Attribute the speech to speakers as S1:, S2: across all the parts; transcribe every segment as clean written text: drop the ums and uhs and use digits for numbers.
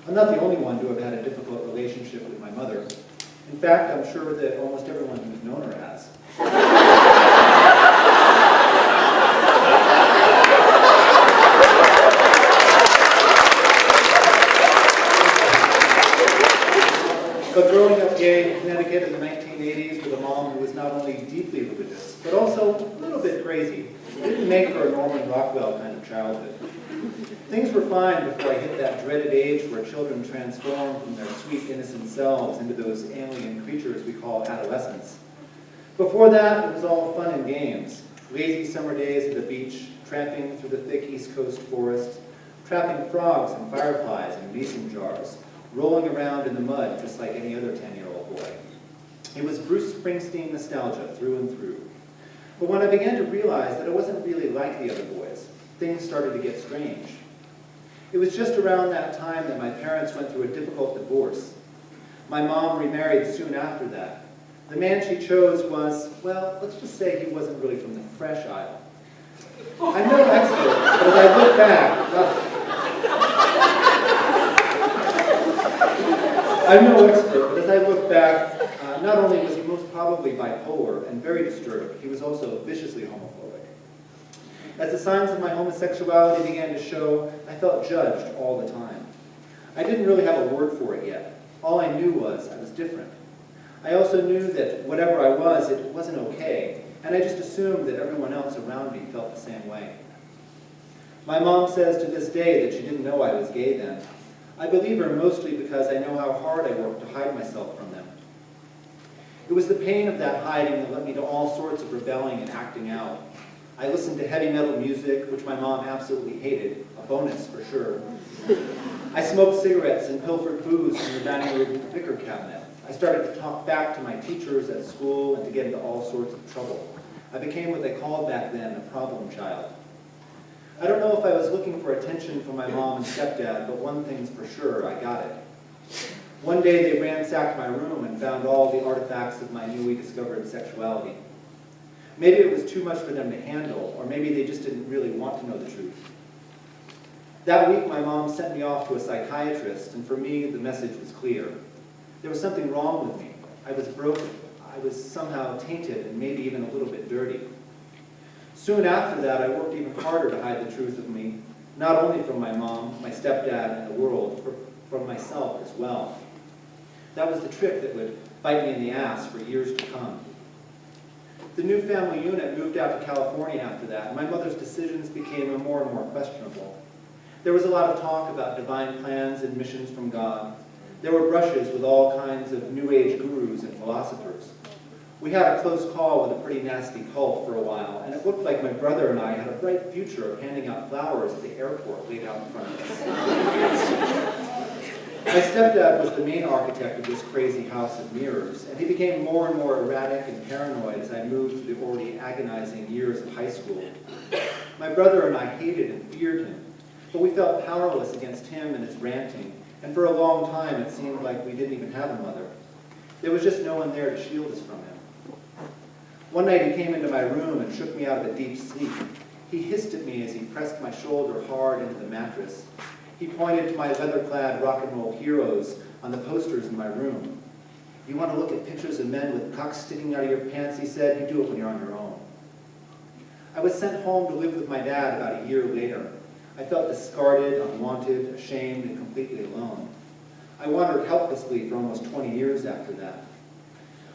S1: I'm not the only one to have had a difficult relationship with my mother. In fact, I'm sure that almost everyone who's known her has. But growing up gay in Connecticut in the 1980s with a mom who was not only deeply religious, but also a little bit crazy, didn't make for a Norman Rockwell kind of childhood. Things were fine before I hit that dreaded age where children transform from their sweet, innocent selves into those alien creatures we call adolescents. Before that, it was all fun and games. Lazy summer days at the beach, tramping through the thick East Coast forest, trapping frogs and fireflies in mason jars, rolling around in the mud just like any other 10-year-old boy. It was Bruce Springsteen nostalgia through and through. But when I began to realize that I wasn't really like the other boys, things started to get strange. It was just around that time that my parents went through a difficult divorce. My mom remarried soon after that. The man she chose was, well, let's just say he wasn't really from the fresh aisle. I'm no expert, but as I look back, not only was he most probably bipolar and very disturbed, he was also viciously homophobic. As the signs of my homosexuality began to show, I felt judged all the time. I didn't really have a word for it yet. All I knew was I was different. I also knew that whatever I was, it wasn't okay, and I just assumed that everyone else around me felt the same way. My mom says to this day that she didn't know I was gay then. I believe her mostly because I know how hard I worked to hide myself from them. It was the pain of that hiding that led me to all sorts of rebelling and acting out. I listened to heavy metal music, which my mom absolutely hated, a bonus for sure. I smoked cigarettes and pilfered booze from the dining room liquor cabinet. I started to talk back to my teachers at school and to get into all sorts of trouble. I became what they called back then a problem child. I don't know if I was looking for attention from my mom and stepdad, but one thing's for sure, I got it. One day they ransacked my room and found all the artifacts of my newly discovered sexuality. Maybe it was too much for them to handle, or maybe they just didn't really want to know the truth. That week my mom sent me off to a psychiatrist, and for me the message was clear. There was something wrong with me. I was broken. I was somehow tainted and maybe even a little bit dirty. Soon after that, I worked even harder to hide the truth of me, not only from my mom, my stepdad, and the world, but from myself as well. That was the trick that would bite me in the ass for years to come. The new family unit moved out to California after that, and my mother's decisions became more and more questionable. There was a lot of talk about divine plans and missions from God. There were brushes with all kinds of New Age gurus and philosophers. We had a close call with a pretty nasty cult for a while, and it looked like my brother and I had a bright future of handing out flowers at the airport laid out in front of us. My stepdad was the main architect of this crazy house of mirrors, and he became more and more erratic and paranoid as I moved through the already agonizing years of high school. My brother and I hated and feared him, but we felt powerless against him and his ranting, and for a long time it seemed like we didn't even have a mother. There was just no one there to shield us from him. One night he came into my room and shook me out of a deep sleep. He hissed at me as he pressed my shoulder hard into the mattress. He pointed to my leather-clad rock and roll heroes on the posters in my room. "You want to look at pictures of men with cocks sticking out of your pants," he said, "you do it when you're on your own." I was sent home to live with my dad about a year later. I felt discarded, unwanted, ashamed, and completely alone. I wandered helplessly for almost 20 years after that.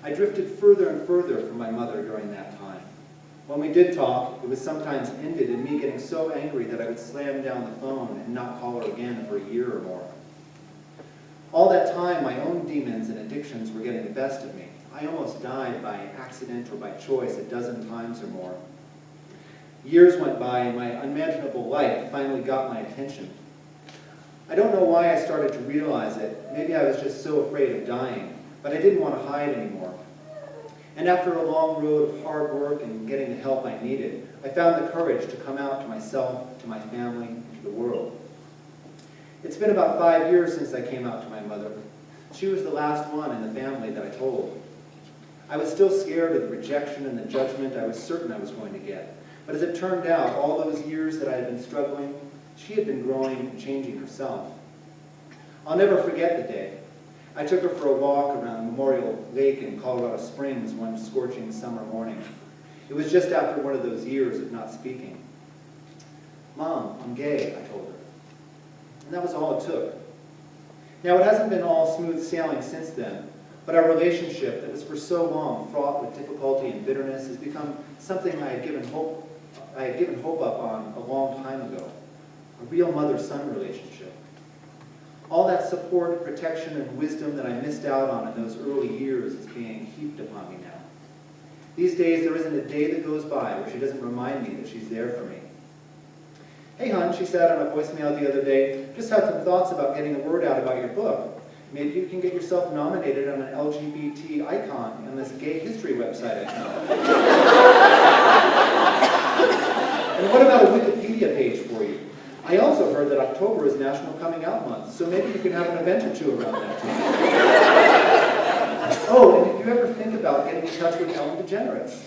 S1: I drifted further and further from my mother during that time. When we did talk, it was sometimes ended in me getting so angry that I would slam down the phone and not call her again for a year or more. All that time, my own demons and addictions were getting the best of me. I almost died by accident or by choice a dozen times or more. Years went by and my unimaginable life finally got my attention. I don't know why I started to realize it. Maybe I was just so afraid of dying, but I didn't want to hide anymore. And after a long road of hard work and getting the help I needed, I found the courage to come out to myself, to my family, and to the world. It's been about 5 years since I came out to my mother. She was the last one in the family that I told. I was still scared of the rejection and the judgment I was certain I was going to get. But as it turned out, all those years that I had been struggling, she had been growing and changing herself. I'll never forget the day. I took her for a walk around Memorial Lake in Colorado Springs one scorching summer morning. It was just after one of those years of not speaking. "Mom, I'm gay," I told her. And that was all it took. Now, it hasn't been all smooth sailing since then, but our relationship that was for so long fraught with difficulty and bitterness has become something I had given hope up on a long time ago, a real mother-son relationship. All that support, protection, and wisdom that I missed out on in those early years is being heaped upon me now. These days, there isn't a day that goes by where she doesn't remind me that she's there for me. "Hey, hon," she said on a voicemail the other day, "just had some thoughts about getting the word out about your book. Maybe you can get yourself nominated on an LGBT icon on this gay history website I found. And what about a Wikipedia page for you? I also heard that October is National Coming Out Month, so maybe you can have an event or two around that time. Oh, and did you ever think about getting in touch with Ellen DeGeneres?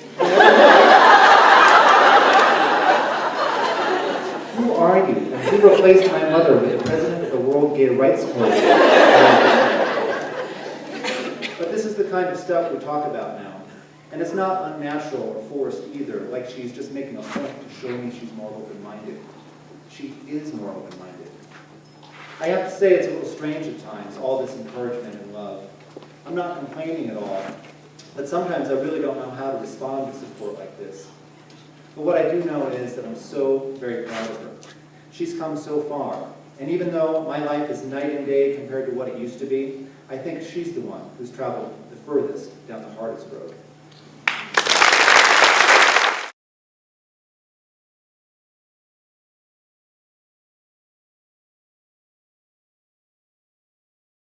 S1: Who are you, and who replaced my mother with the president of the World Gay Rights Club?" But this is the kind of stuff we talk about now. And it's not unnatural or forced either, like she's just making a point to show me she's more open-minded. She is more open-minded. I have to say it's a little strange at times, all this encouragement and love. I'm not complaining at all, but sometimes I really don't know how to respond to support like this. But what I do know is that I'm so very proud of her. She's come so far, and even though my life is night and day compared to what it used to be, I think she's the one who's traveled the furthest down the hardest road.